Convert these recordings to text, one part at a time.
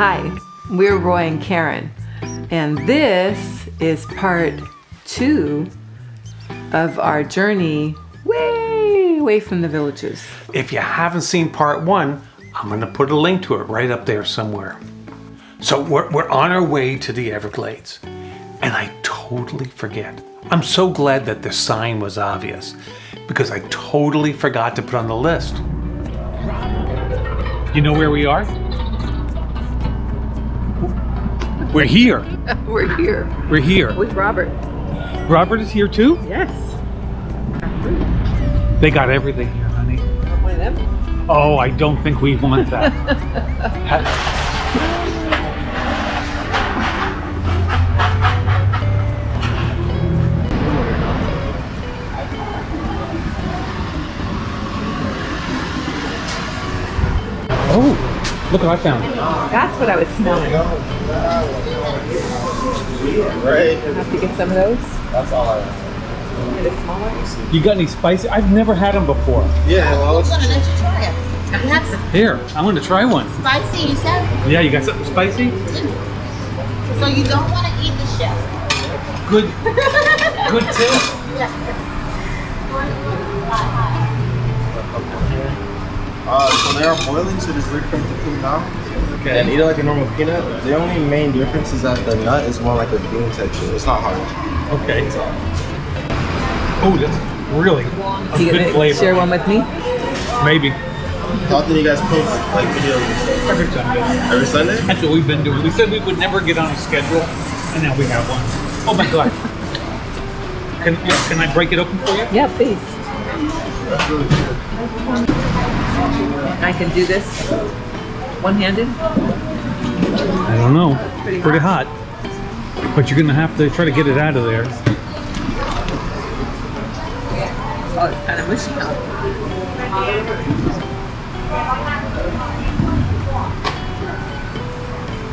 Hi, we're Roy and Karen, and this is part 2 of our journey way away from the villages. If you haven't seen part 1, I'm going to put a link to it right up there somewhere. So we're on our way to the Everglades, and I totally forget. I'm so glad that the sign was obvious, because I totally forgot to put on the list. You know where we are? We're here. We're here. We're here. With Robert. Robert is here too? Yes. They got everything here, honey. One of them? Oh, I don't think we want that. Oh, look what I found. That's what I was smelling. Right. Have to get some of those. That's all I have. Get a smaller. You got any spicy? I've never had them before. Yeah, well, I'm gonna let you try it. I have some Here, I want to try one. spicy, you said? Yeah, you got something spicy? So you don't want to eat the shell? Good. Good too? So they are boiling, so just return to cool down. Okay. And eat it like a normal peanut. The only main difference is that the nut is more like a bean texture. It's not hard. Okay. Oh, that's really a You good gonna flavor. share one with me? Maybe. How often do you guys post like videos and stuff? Every Sunday. Every Sunday? That's what we've been doing. We said we would never get on a schedule, and now we have one. Oh my God. Can I break it open for you? Yeah, please. That's really good. I can do this one-handed. I don't know. Pretty hot. But you're gonna have to try to get it out of there. Oh, it's kind of mushy now.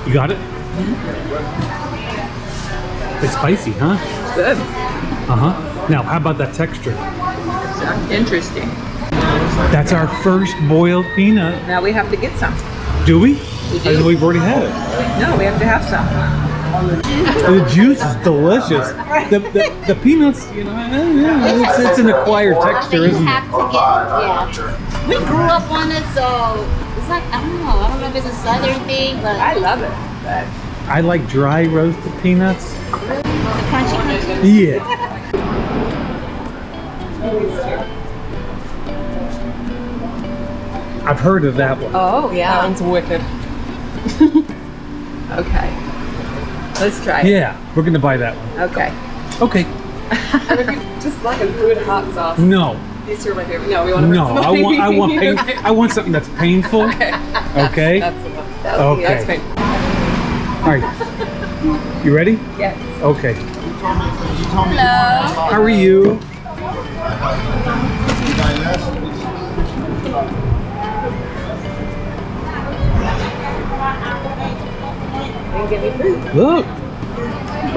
You got it? It's spicy, huh? Good. Uh-huh. Now, how about that texture? Interesting. That's our first boiled peanut. Now we have to get some. Do we? We do. We've already had it. No, we have to have some. The juice is delicious. The peanuts, you know, it's an acquired texture, You isn't it? have to get, yeah. We grew up on it, so it's like, I don't know if it's a southern thing, but I love it. I like dry roasted peanuts. the crunchy. Yeah. I've heard of that one. Oh, yeah. That one's wicked. Okay. Let's try it. Yeah, we're gonna buy that one. Okay. Okay. And if you just like a good hot sauce, No, these two are my favorite. No, we want to no, I want something that's painful. Okay. Okay. That's the one. Okay. That's fine. All right. You ready? Yes. Okay. Hello. How are you? And give me food. Look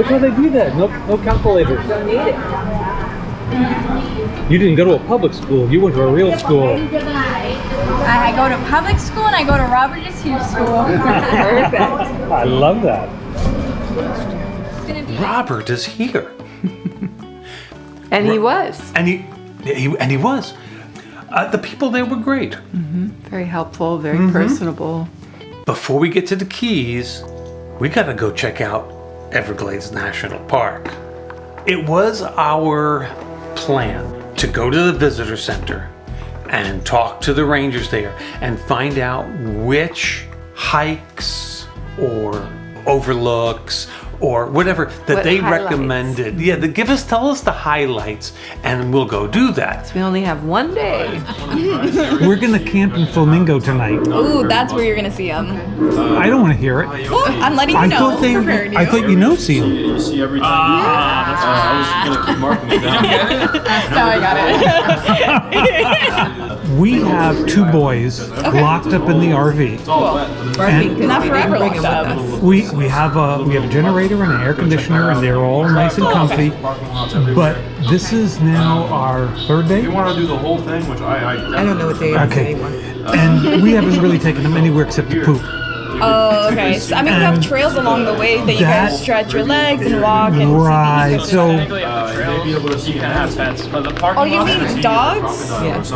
how they do that. No calculators. Don't need it. You didn't go to a public school. You went to a real school. I go to public school and I go to Robert is Hughes School. Perfect. I love that. It's gonna be Robert is here. And he was. And he was. The people there were great. Very helpful, very personable. Before we get to the Keys, we gotta go check out Everglades National Park. It was our plan to go to the visitor center and talk to the rangers there and find out which hikes or overlooks or whatever that What they highlights? recommended. Yeah, tell us the highlights and we'll go do that. We only have one day. We're gonna camp in Flamingo tonight. Ooh, that's where you're gonna see them. I don't want to hear it. I'm letting you know. Preparing you. I thought you know see 'em. You see everything. I was gonna keep marking it down. No, I got it. We have 2 boys locked up in the RV. And Not forever locked up. we have a generator and an air conditioner, and they're all nice and comfy. But this is now our 3rd day. You want to do the whole thing, which I I don't know what day it is Okay. anymore. And we haven't really taken them anywhere except to poop. Oh, okay. So, I mean, we have trails along the way that you can stretch your legs and walk and Right. see So, You can have pets, but the parking Oh, you mean dogs?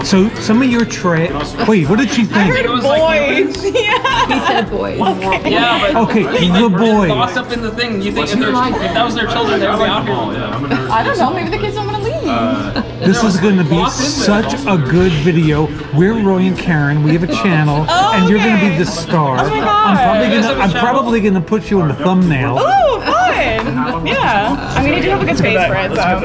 so some of your trails. Wait, what did she I think? heard boys. Yeah. He said boys. Yeah, but Okay, the they're boys. locked up in the thing. You think if that was their children, they would be out here. I don't know. Maybe the kids don't want to leave. This is going to be such a good video. We're Roy and Karen. We have a channel, and you're going to be the star. Oh my God. I'm probably gonna put you in the thumbnail. Oh, fun. Yeah. I mean, you do have a good face for it, so.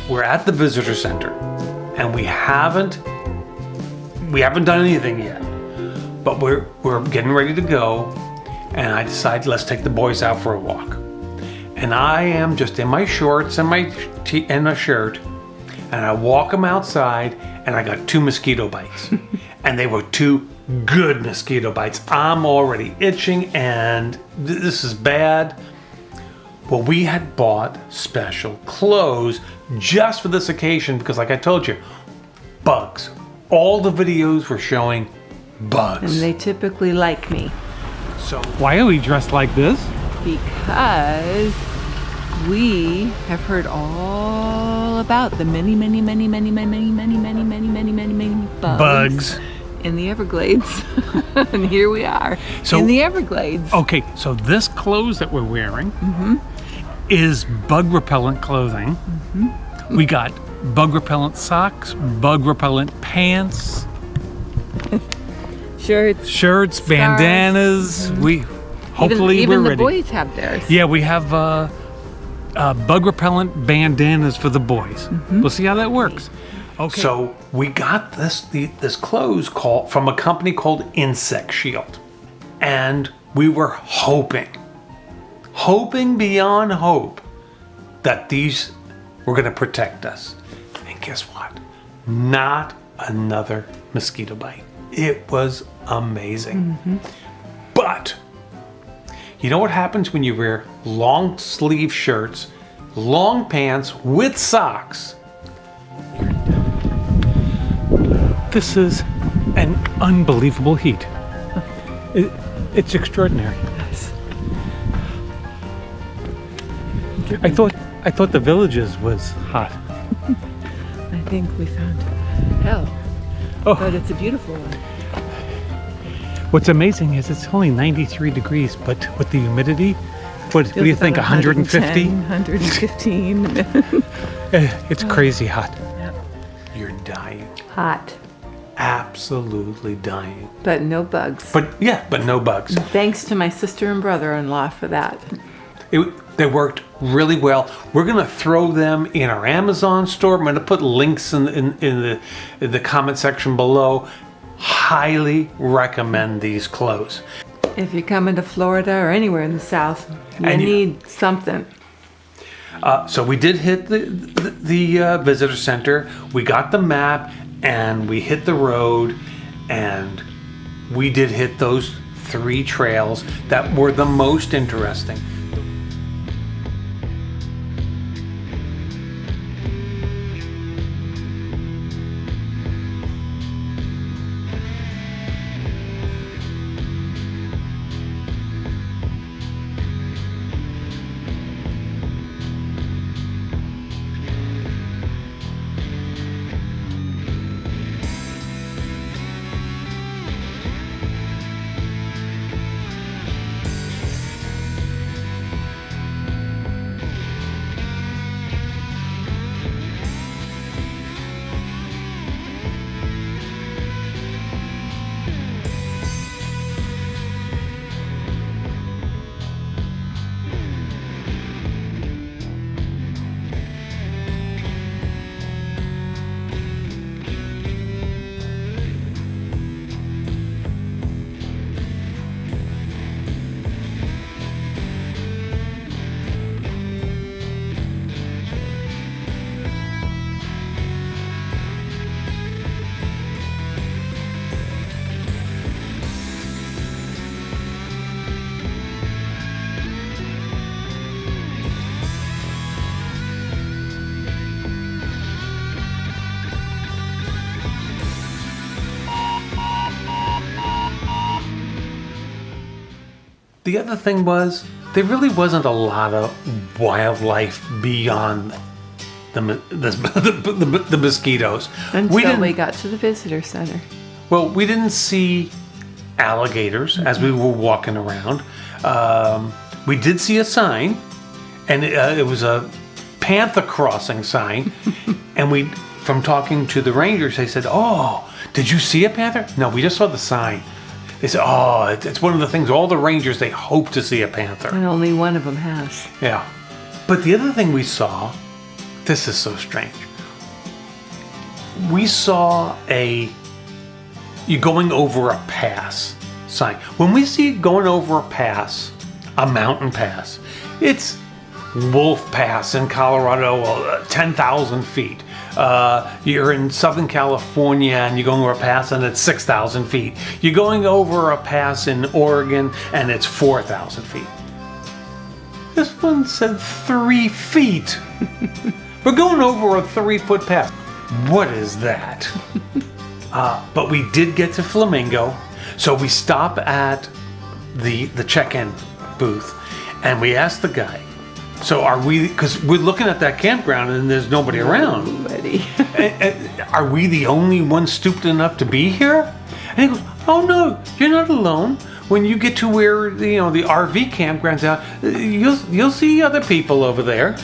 We're at the visitor center, and we haven't done anything yet, but we're getting ready to go, and I decided let's take the boys out for a walk. And I am just in my shorts and my shirt, and I walk them outside, and I got 2 mosquito bites, and they were 2 good mosquito bites. I'm already itching, and this is bad. Well, we had bought special clothes just for this occasion because, like I told you, bugs. All the videos were showing bugs. And they typically like me So Why are we dressed like this? because we have heard all about the many bugs in the Everglades. And here we are So- in the Everglades. Okay, so this clothes that we're wearing is bug repellent clothing. We got bug repellent socks, bug repellent pants, Shirts, bandanas. We hopefully even we're the ready. boys have theirs. Yeah, we have bug repellent bandanas for the boys. We'll see how that works. Okay. So we got this clothes from a company called Insect Shield, and we were hoping beyond hope that these were going to protect us. And guess what? Not another mosquito bite. It was amazing. But you know what happens when you wear long sleeve shirts, long pants with socks? This is an unbelievable heat. It's extraordinary. I thought the Villages was hot. I think we found hell. Oh. But it's a beautiful one. What's amazing is it's only 93 degrees, but with the humidity, what do you think, 150? 115. It's crazy hot. You're dying. Hot. Absolutely dying. But no bugs. But no bugs. Thanks to my sister and brother-in-law for that. They worked really well. We're gonna throw them in our Amazon store. I'm gonna put links in the comment section below. Highly recommend these clothes. If you come into Florida or anywhere in the South, you need something. So we did hit the visitor center. We got the map, and we hit the road, and we did hit those 3 trails that were the most interesting. The other thing was, there really wasn't a lot of wildlife beyond the mosquitoes. Until we got to the visitor center. Well, we didn't see alligators as we were walking around. We did see a sign, and it was a panther crossing sign. And from talking to the rangers, they said, "Oh, did you see a panther?" No, we just saw the sign. They said, "Oh, it's one of the things all the rangers, they hope to see a panther." And only one of them has. Yeah. But the other thing we saw, this is so strange. We saw you going over a pass sign. When we see going over a pass, a mountain pass, it's Wolf Pass in Colorado, 10,000 feet. You're in Southern California and you're going over a pass and it's 6,000 feet. You're going over a pass in Oregon and it's 4,000 feet. This one said 3 feet. We're going over a 3-foot pass. What is that? But we did get to Flamingo, so we stop at the check-in booth, and we asked the guy, "So are we?" Because we're looking at that campground and there's nobody around. Nobody. Are we the only ones stupid enough to be here? And he goes, "Oh no, you're not alone. When you get to where the RV campground's out, you'll see other people over there."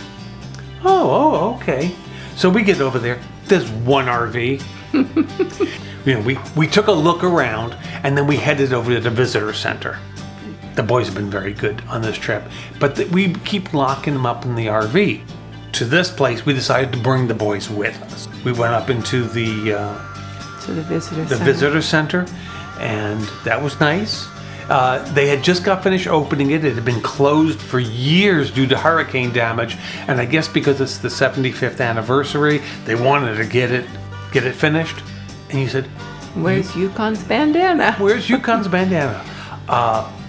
Oh, okay. So we get over there. There's one RV. We took a look around, and then we headed over to the visitor center. The boys have been very good on this trip, but we keep locking them up in the RV. To this place, we decided to bring the boys with us. We went up into the visitor center, and that was nice. They had just got finished opening it. It had been closed for years due to hurricane damage, and I guess because it's the 75th anniversary, they wanted to get it finished. And you said, "Where's Yukon's bandana?" Where's Yukon's bandana?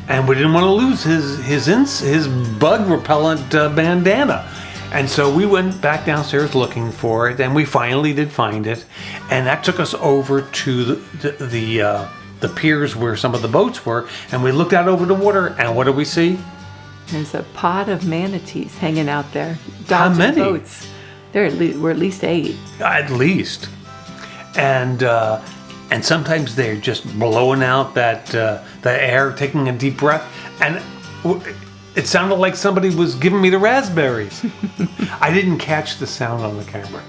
And we didn't want to lose his bug repellent bandana. And so we went back downstairs looking for it, and we finally did find it. And that took us over to the piers where some of the boats were, and we looked out over the water, and what do we see? There's a pod of manatees hanging out there. How many? Boats. There were at least 8. At least. And sometimes they're just blowing out the air, taking a deep breath, and it sounded like somebody was giving me the raspberries. I didn't catch the sound on the camera,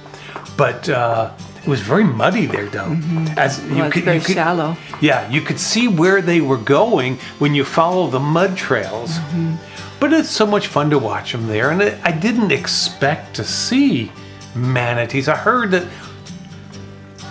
but it was very muddy there, though. Mm-hmm. It's very shallow. Yeah, you could see where they were going when you follow the mud trails. Mm-hmm. But it's so much fun to watch them there, and I didn't expect to see manatees. I heard that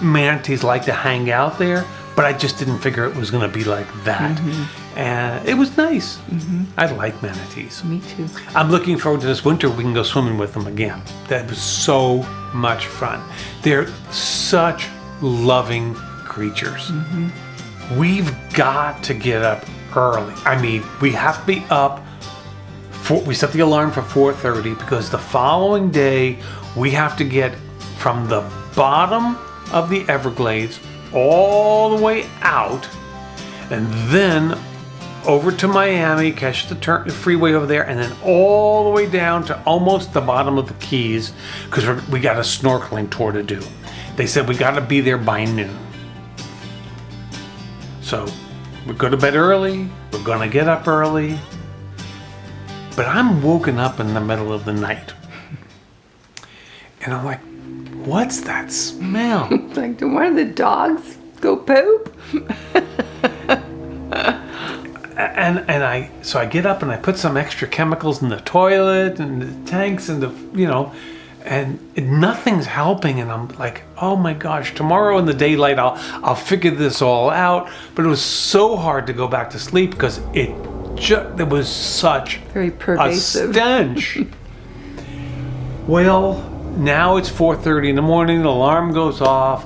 manatees like to hang out there, but I just didn't figure it was going to be like that. Mm-hmm. And it was nice. Mm-hmm. I like manatees. Me too. I'm looking forward to this winter. We can go swimming with them again. That was so much fun. They're such loving creatures. Mm-hmm. We've got to get up early. I mean, we have to be up. We set the alarm for 4:30 because the following day we have to get from the bottom of the Everglades all the way out, and then over to Miami, catch the freeway over there, and then all the way down to almost the bottom of the Keys, because we got a snorkeling tour to do. They said we got to be there by noon. So we go to bed early, we're gonna get up early, but I'm woken up in the middle of the night, and I'm like, what's that smell? It's like, did one of the dogs go poop? So I get up and I put some extra chemicals in the toilet and the tanks and and nothing's helping. And I'm like, oh my gosh, tomorrow in the daylight I'll figure this all out. But it was so hard to go back to sleep because there was such very pervasive a stench. Well, now it's 4:30 in the morning. The alarm goes off.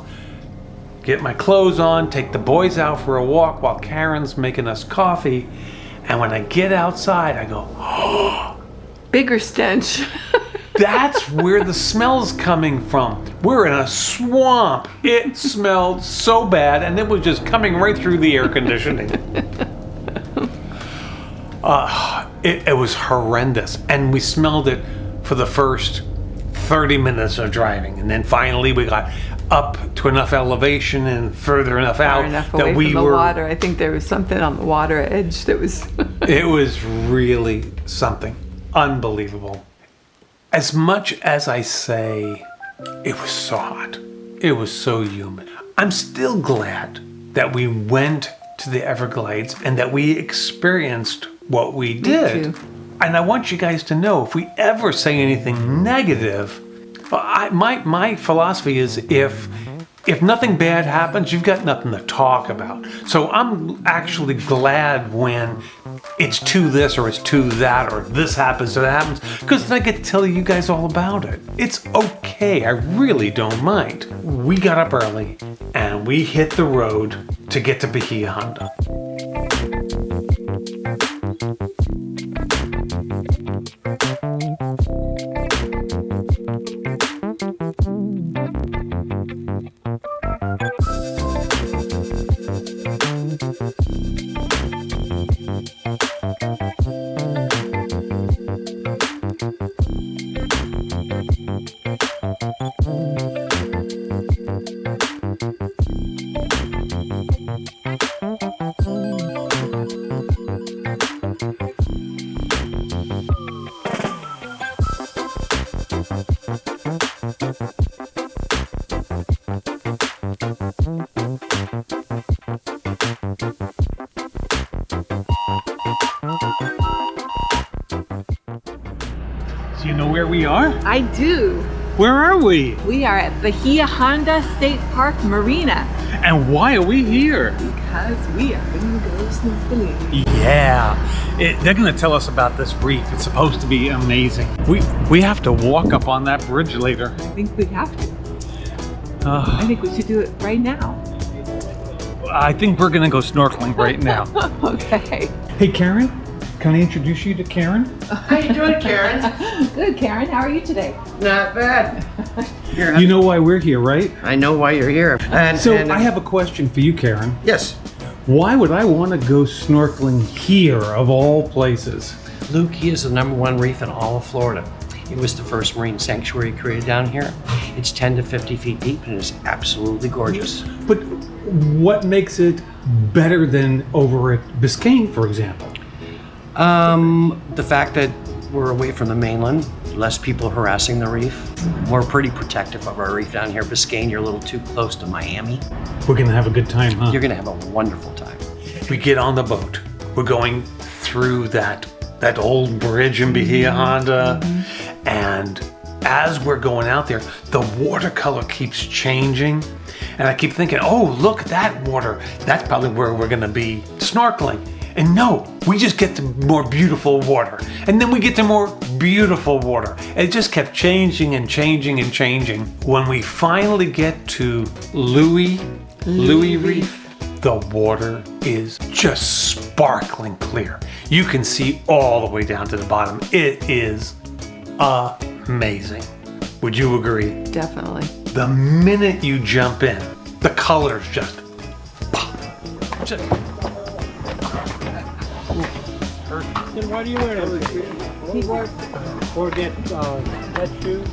Get my clothes on, take the boys out for a walk while Karen's making us coffee. And when I get outside, I go, oh, bigger stench. That's where the smell's coming from. We're in a swamp. It smelled so bad, and it was just coming right through the air conditioning. It was horrendous. And we smelled it for the first 30 minutes of driving. And then finally we got up to enough elevation and further enough Far out enough away that we from the were. water. I think there was something on the water edge that was. It was really something unbelievable. As much as I say it was so hot, it was so humid, I'm still glad that we went to the Everglades and that we experienced what we did. too. And I want you guys to know, if we ever say anything negative, my philosophy is if nothing bad happens, you've got nothing to talk about. So I'm actually glad when it's to this or it's to that or this happens or that happens, because then I get to tell you guys all about it. It's okay. I really don't mind. We got up early and we hit the road to get to Bahia Honda. Do you know where we are? I do. Where are we? We are at Bahia Honda State Park Marina And why are we here? because we are going to go snorkeling. Yeah, they're going to tell us about this reef. It's supposed to be amazing. We have to walk up on that bridge later. I think we have to. I think we should do it right now. I think we're going to go snorkeling right now. Okay. Hey, Karen, can I introduce you to Karen? How you doing, Karen? Good, Karen. How are you today? Not bad. You know why we're here, right? I know why you're here. So I have a question for you, Karen. Yes. Why would I want to go snorkeling here, of all places? Looe is the #1 reef in all of Florida. It was the first marine sanctuary created down here. It's 10 to 50 feet deep and it's absolutely gorgeous. But what makes it better than over at Biscayne, for example? The fact that we're away from the mainland, less people harassing the reef. We're pretty protective of our reef down here. Biscayne, you're a little too close to Miami. We're going to have a good time, huh? You're going to have a wonderful time. We get on the boat. We're going through that old bridge in Bahia Honda. And as we're going out there, the watercolor keeps changing. And I keep thinking, oh, look at that water. That's probably where we're going to be snorkeling. And no, we just get to more beautiful water. And then we get to more beautiful water. It just kept changing and changing and changing. When we finally get to Looe Reef, the water is just sparkling clear. You can see all the way down to the bottom. It is amazing. Would you agree? Definitely. The minute you jump in, the colors just pop. Then why do you wear those keyboard or get wet shoes?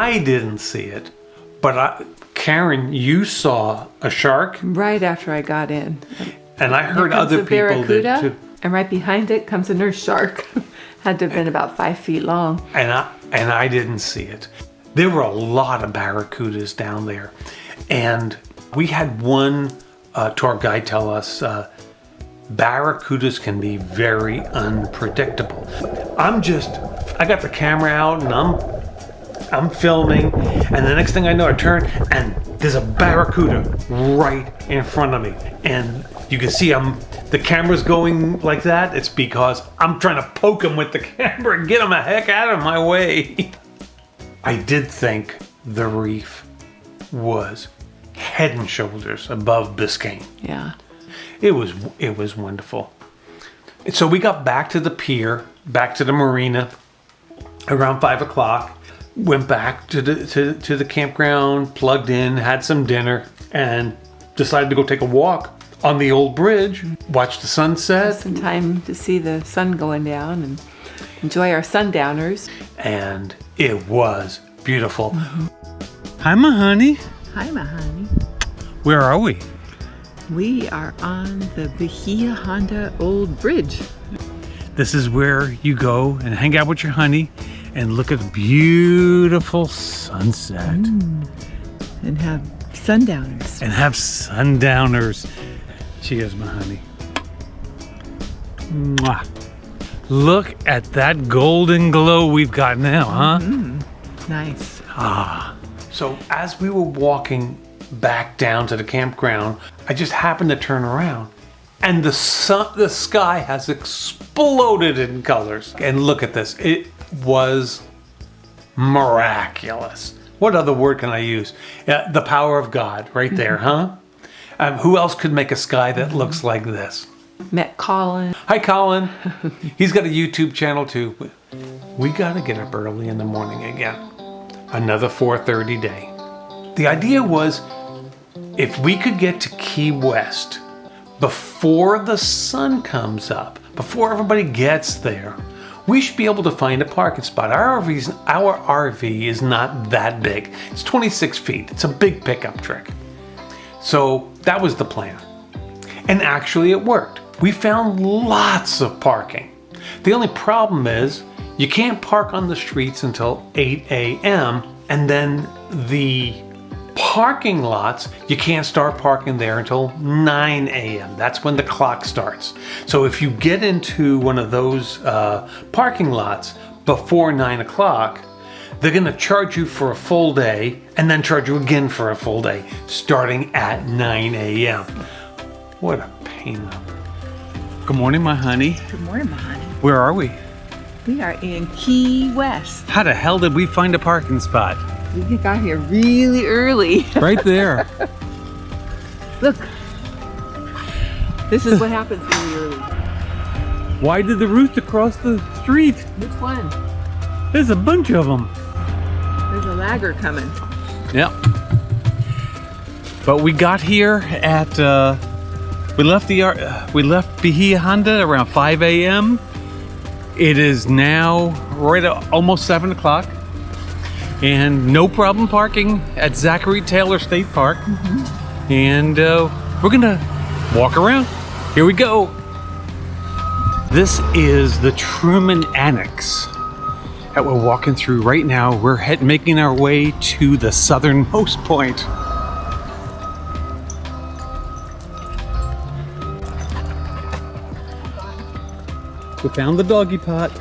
I didn't see it, but Karen, you saw a shark? Right after I got in. And I heard Here comes other a people did barracuda, too. and right behind it comes a nurse shark. Had to have been about 5 feet long. And I didn't see it. There were a lot of barracudas down there. And we had one tour guide tell us barracudas can be very unpredictable. I got the camera out and I'm filming, and the next thing I know, I turn and there's a barracuda right in front of me. And you can see the camera's going like that. It's because I'm trying to poke him with the camera and get him the heck out of my way. I did think the reef was head and shoulders above Biscayne. Yeah. It was wonderful. So we got back to the pier, back to the marina around 5 o'clock. Went back to the campground, plugged in, had some dinner, and decided to go take a walk on the old bridge, watch the sunset. Some time to see the sun going down and enjoy our sundowners. And it was beautiful. Hi, my honey. Hi, my honey. Where are we? We are on the Bahia Honda old bridge. This is where you go and hang out with your honey and look at the beautiful sunset. And have sundowners. Cheers, my honey. Mwah. Look at that golden glow we've got now, huh? Nice. So as we were walking back down to the campground, I just happened to turn around, and the sky has exploded in colors. And look at this. It was miraculous. What other word can I use? The power of God right there, huh? Who else could make a sky that looks like this? Met Colin. Hi, Colin. He's got a YouTube channel too. We got to get up early in the morning again. Another 4:30 day. The idea was, if we could get to Key West before the sun comes up, before everybody gets there, we should be able to find a parking spot. Our RV is not that big. It's 26 feet. It's a big pickup truck. So that was the plan. And actually it worked. We found lots of parking. The only problem is you can't park on the streets until 8 a.m. and then the parking lots, you can't start parking there until 9 a.m. That's when the clock starts. So if you get into one of those parking lots before 9 o'clock, they're gonna charge you for a full day and then charge you again for a full day, starting at 9 a.m. What a pain. Good morning, my honey. Good morning, my honey. Where are we? We are in Key West. How the hell did we find a parking spot? We got here really early. Right there. Look. This is what happens really early. Why did the rooster cross the street? Which one? There's a bunch of them. There's a lagger coming. Yep. But we got here at we left Bahia Honda around 5 a.m. It is now right at almost 7 o'clock, and no problem parking at Zachary Taylor State Park. And we're gonna walk around. Here we go. This is the Truman Annex that we're walking through right now. We're making our way to the southernmost point. We found the doggy pot.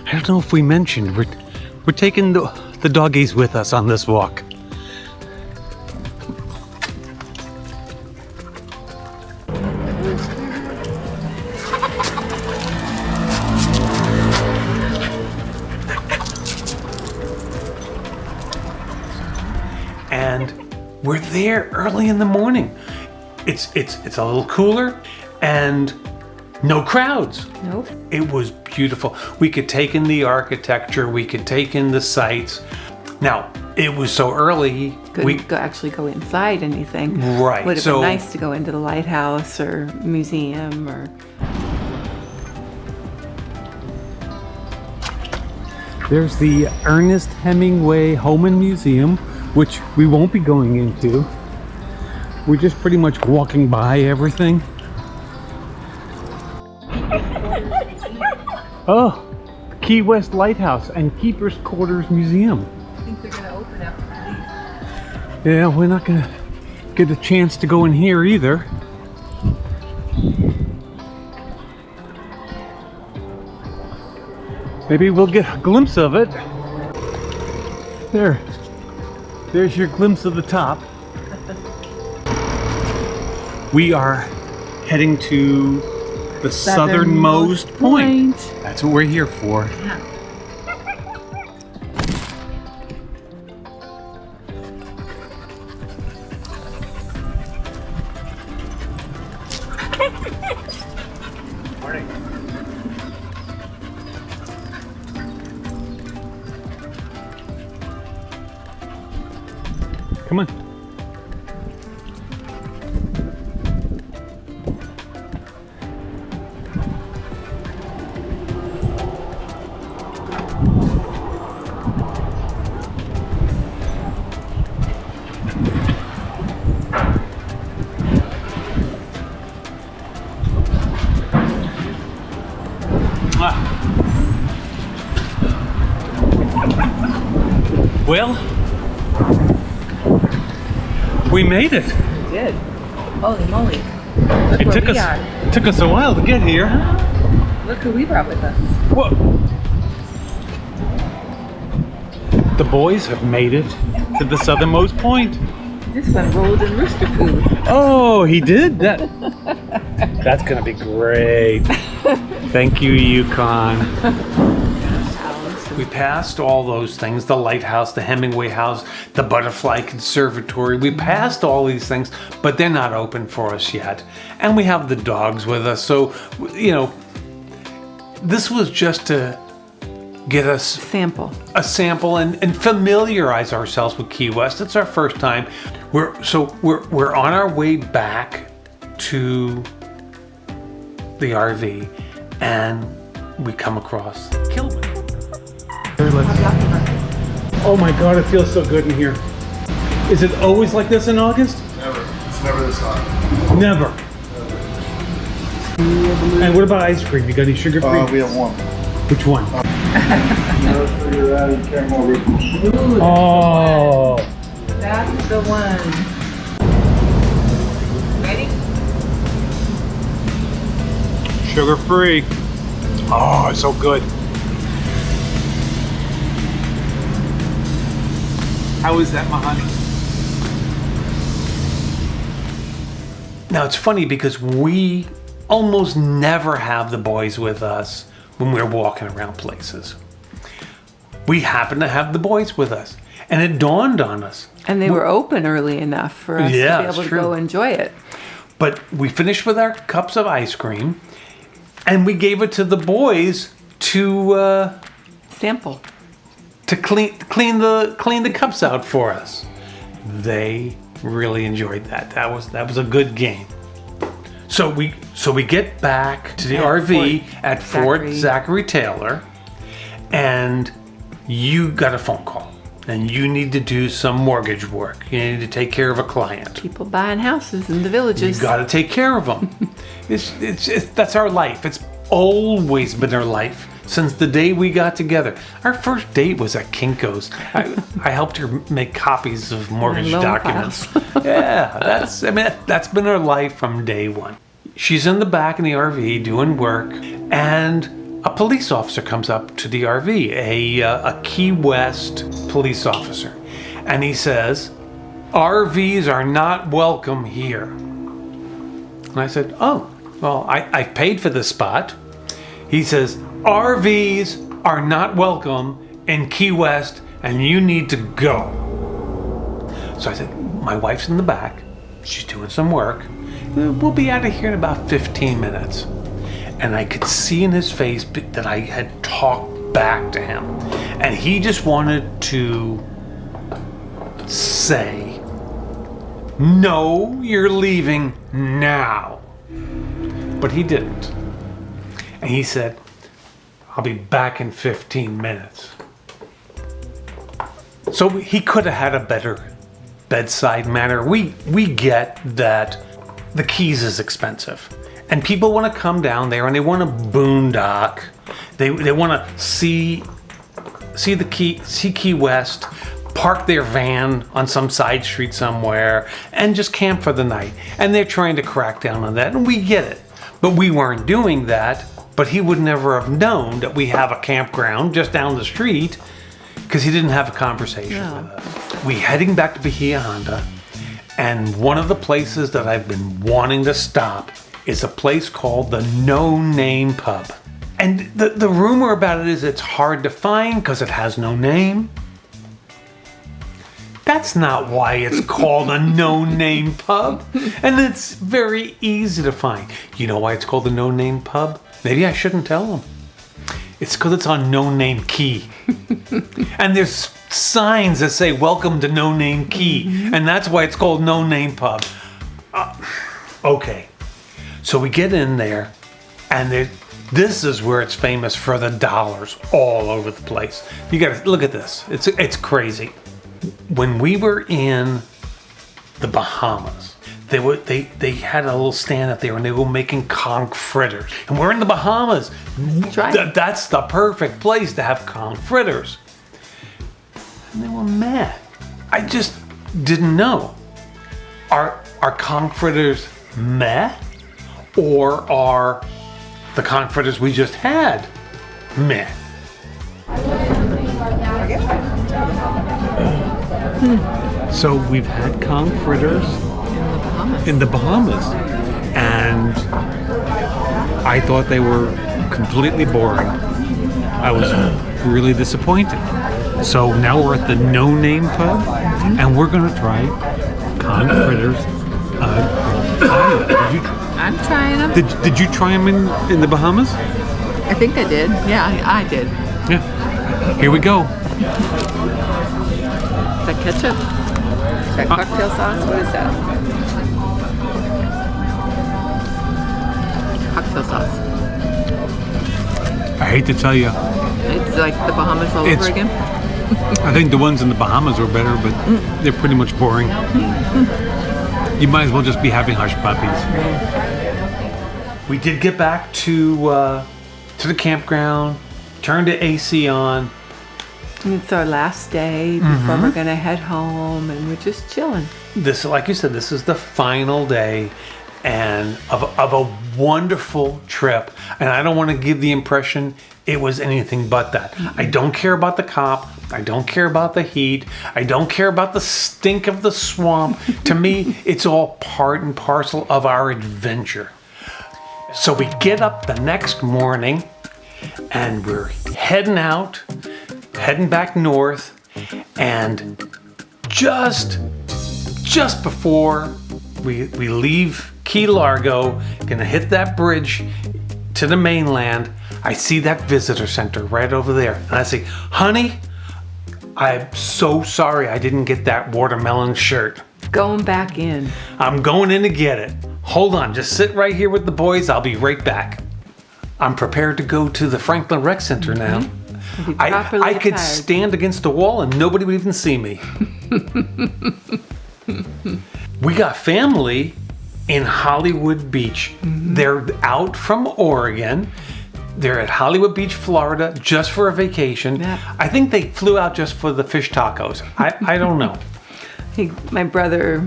I don't know if we mentioned, we're taking the doggies with us on this walk. And we're there early in the morning. It's a little cooler and no crowds. Nope. It was beautiful. We could take in the architecture, we could take in the sights. Now, it was so early. Couldn't actually go inside anything. Right. Would have been nice to go into the lighthouse or museum or. There's the Ernest Hemingway Home and Museum, which we won't be going into. We're just pretty much walking by everything. Oh, Key West Lighthouse and Keeper's Quarters Museum. I think they're gonna open after these. Yeah, we're not gonna get a chance to go in here either. Maybe we'll get a glimpse of it. There's your glimpse of the top. We are heading to the southernmost point. That's what we're here for. Yeah. Come on. Well, we made it. We did. Holy moly. Look It took us a while to get here. Look who we brought with us. Whoa. The boys have made it to the southernmost point. This one rolled in rooster food. Oh, he did? That's gonna be great. Thank you, Yukon. We passed all those things, the lighthouse, the Hemingway house, the butterfly conservatory. We passed all these things, but they're not open for us yet. And we have the dogs with us. So, you know, this was just to get us a sample and familiarize ourselves with Key West. It's our first time. We're on our way back to the RV, and we come across Kilburn. Oh my God, it feels so good in here. Is it always like this in August? Never. It's never this hot. Never. And what about ice cream? You got any sugar free? We have one. Which one? Sugar added caramel whipped. Oh. That's the one. Ready? Sugar free. Oh, it's so good. How is that, my honey? Now it's funny because we almost never have the boys with us when we're walking around places. We happen to have the boys with us, and it dawned on us. And they were open early enough for us to be able to go enjoy it. But we finished with our cups of ice cream, and we gave it to the boys to sample. To clean the cups out for us. They really enjoyed that. That was a good game. So we get back to the RV at Fort Zachary Taylor, and you got a phone call, and you need to do some mortgage work. You need to take care of a client. People buying houses in the villages. You got to take care of them. That's our life. It's always been our life. Since the day we got together. Our first date was at Kinko's. I helped her make copies of mortgage documents. Yeah, that's been her life from day one. She's in the back in the RV doing work, and a police officer comes up to the RV, a Key West police officer, and he says, "RVs are not welcome here." And I said, "Oh, well, I paid for this spot." He says, "RVs are not welcome in Key West, and you need to go." So I said, "My wife's in the back. She's doing some work. We'll be out of here in about 15 minutes." And I could see in his face that I had talked back to him. And he just wanted to say, "No, you're leaving now." But he didn't. And he said, "I'll be back in 15 minutes. So he could have had a better bedside manner. We get that the Keys is expensive. And people want to come down there and they want to boondock. They want to see Key West, park their van on some side street somewhere, and just camp for the night. And they're trying to crack down on that, and we get it. But we weren't doing that. But he would never have known that we have a campground just down the street because he didn't have a conversation with us. We heading back to Bahia Honda, and one of the places that I've been wanting to stop is a place called the No Name Pub. And the rumor about it is it's hard to find because it has no name. That's not why it's called a No Name Pub. And it's very easy to find. You know why it's called the No Name Pub? Maybe I shouldn't tell them. It's because it's on No Name Key. And there's signs that say, welcome to No Name Key. And that's why it's called No Name Pub. Okay. So we get in there, and this is where it's famous for the dollars all over the place. You gotta look at this. It's crazy. When we were in the Bahamas, they had a little stand up there and they were making conch fritters. And we're in the Bahamas. That's the perfect place to have conch fritters. And they were mad. I just didn't know. Are conch fritters meh? Or are the conch fritters we just had meh? So we've had conch fritters in the Bahamas, and I thought they were completely boring. I was really disappointed. So now we're at the No Name Pub, and we're gonna try conch fritters. I'm trying them. Did you try them in the Bahamas? I think I did. Yeah, I did. Yeah. Here we go. Is that ketchup? Is that cocktail sauce? What is that? Cocktail sauce. I hate to tell you. It's like the Bahamas all over again. I think the ones in the Bahamas were better, but they're pretty much boring. You might as well just be having hush puppies. We did get back to the campground, turned the AC on. It's our last day before we're gonna head home, and we're just chilling. This, like you said, this is the final day and of a wonderful trip. And I don't want to give the impression it was anything but that. I don't care about the cop. I don't care about the heat. I don't care about the stink of the swamp. To me, it's all part and parcel of our adventure. So we get up the next morning and we're heading out, heading back north, and just before we leave Key Largo, gonna hit that bridge to the mainland, I see that visitor center right over there. And I say, honey, I'm so sorry I didn't get that watermelon shirt. Going back in. I'm going in to get it. Hold on, just sit right here with the boys. I'll be right back. I'm prepared to go to the Franklin Rec Center now. I could stand against the wall and nobody would even see me. We got family in Hollywood Beach. They're out from Oregon. They're at Hollywood Beach, Florida, just for a vacation. Yeah. I think they flew out just for the fish tacos. I don't know. My brother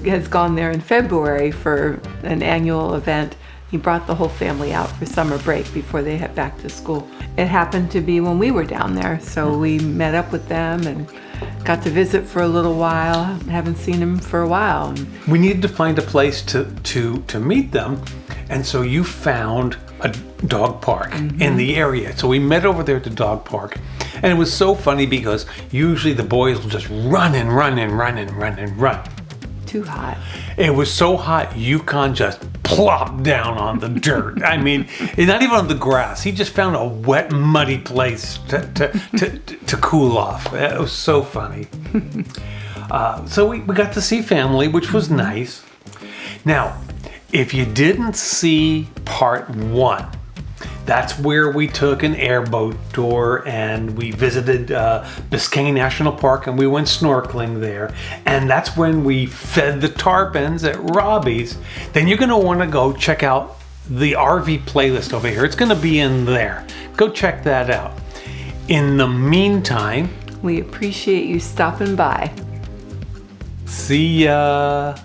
has gone there in February for an annual event. He brought the whole family out for summer break before they head back to school. It happened to be when we were down there, so we met up with them and got to visit for a little while. Haven't seen them for a while. We needed to find a place to meet them, and so you found a dog park in the area. So we met over there at the dog park, and it was so funny because usually the boys will just run. Too hot. It was so hot, Yukon just plopped down on the dirt. I mean, not even on the grass. He just found a wet, muddy place to cool off. It was so funny. So we got to see family, which was nice. Now, if you didn't see part 1, That's where we took an airboat tour and we visited Biscayne National Park and we went snorkeling there. And that's when we fed the tarpons at Robbie's. Then you're gonna wanna go check out the RV playlist over here. It's gonna be in there. Go check that out. In the meantime, We appreciate you stopping by. see ya.